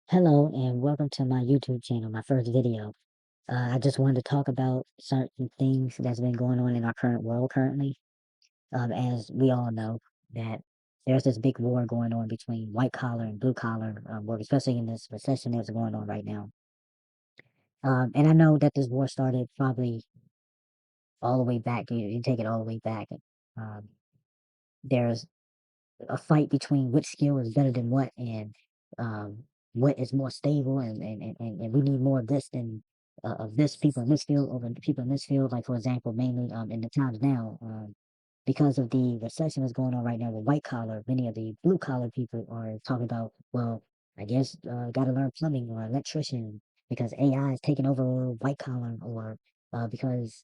Hello and welcome to my YouTube channel, my first video. I just wanted to talk about certain things that's been going on in our current world currently. As we all know that there's this big war going on between white collar and blue collar work, especially in this recession that's going on right now. And I know that this war started probably all the way back. You take it all the way back. Um, there's a fight between which skill is better than what, and um, what is more stable, and we need more of this than of this people in this field over the people in this field. Like for example, mainly in the times now, because of the recession that's going on right now with white collar, many of the blue collar people are talking about, well, I guess got to learn plumbing or electrician because AI is taking over white collar, or because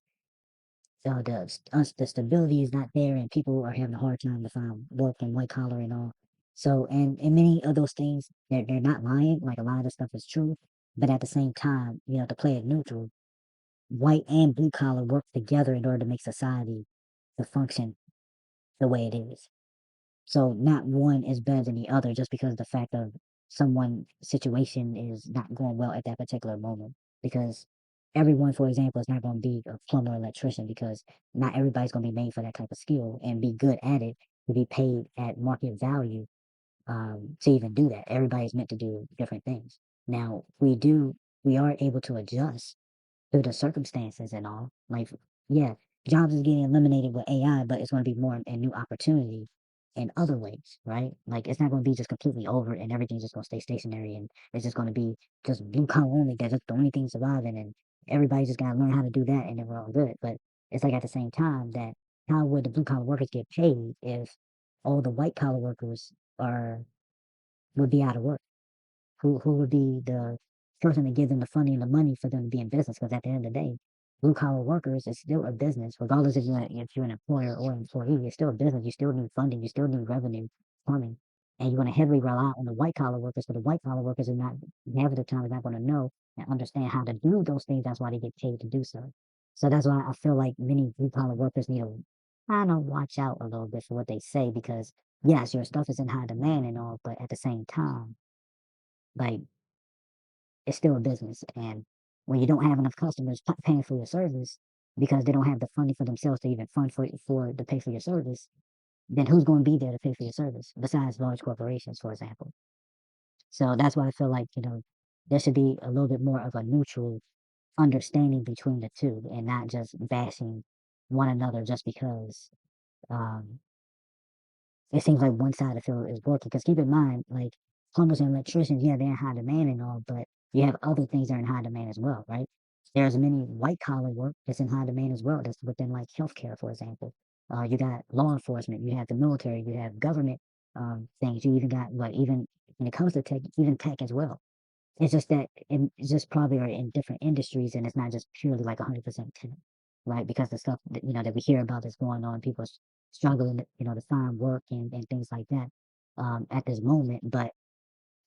the stability is not there and people are having a hard time to find work in white collar and all. So and many of those things they're not lying, like a lot of the stuff is true, but at the same time, to play it neutral, white and blue collar work together in order to make society to function the way it is. So not one is better than the other just because the fact of someone's situation is not going well at that particular moment. Because everyone, for example, is not going to be a plumber or electrician because not everybody's going to be made for that type of skill and be good at it to be paid at market value to even do that. Everybody's meant to do different things. Now we are able to adjust to the circumstances and all. Like, yeah, jobs is getting eliminated with AI, but it's going to be more in new opportunity in other ways, right? Like, it's not going to be just completely over and everything's just going to stay stationary and it's just going to be just blue collar only. That's just the only thing surviving, and everybody's just got to learn how to do that, and then we're all good. But it's like at the same time that how would the blue collar workers get paid if all the white collar workers are would be out of work? Who would be the person to give them the funding and the money for them to be in business? Because at the end of the day, blue collar workers is still a business, regardless if you're an employer or employee. It's still a business. You still need funding. You still need revenue coming, and you're going to heavily rely on the white collar workers. But the white collar workers are not half of the time is not going to know and understand how to do those things. That's why they get paid to do so. So that's why I feel like many blue collar workers need to kind of watch out a little bit for what they say, because yes, your stuff is in high demand and all, but at the same time, like, it's still a business. And when you don't have enough customers paying for your service because they don't have the funding for themselves to even fund for to pay for your service, then who's going to be there to pay for your service besides large corporations, for example? So that's why I feel like, there should be a little bit more of a neutral understanding between the two and not just bashing one another just because um, it seems like one side of the field is working. Because keep in mind, like plumbers and electricians, yeah, they're in high demand and all, but you have other things that are in high demand as well, right? There's many white collar work that's in high demand as well. That's within like healthcare, for example. You got law enforcement, you have the military, you have government things. You even got what even when it comes to tech, even tech as well. It's just that it's just probably are in different industries, and it's not just purely like 100% tech, right? Because the stuff that, that we hear about that's going on, people are struggling, to find work and things like that at this moment. But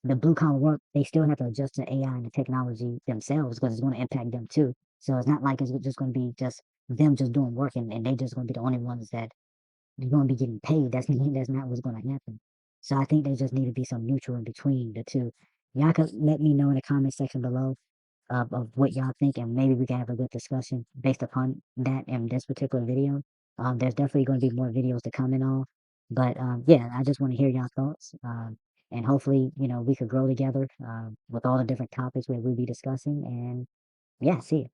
the blue collar work, they still have to adjust to AI and the technology themselves because it's going to impact them too. So it's not like it's just going to be just them just doing work and they just going to be the only ones that are going to be getting paid. That's not what's going to happen. So I think there just need to be some neutral in between the two. Y'all could let me know in the comment section below of what y'all think, and maybe we can have a good discussion based upon that in this particular video. There's definitely going to be more videos to come and all, but yeah, I just want to hear y'all thoughts, and hopefully, we could grow together with all the different topics where we'll be discussing. And yeah, see you.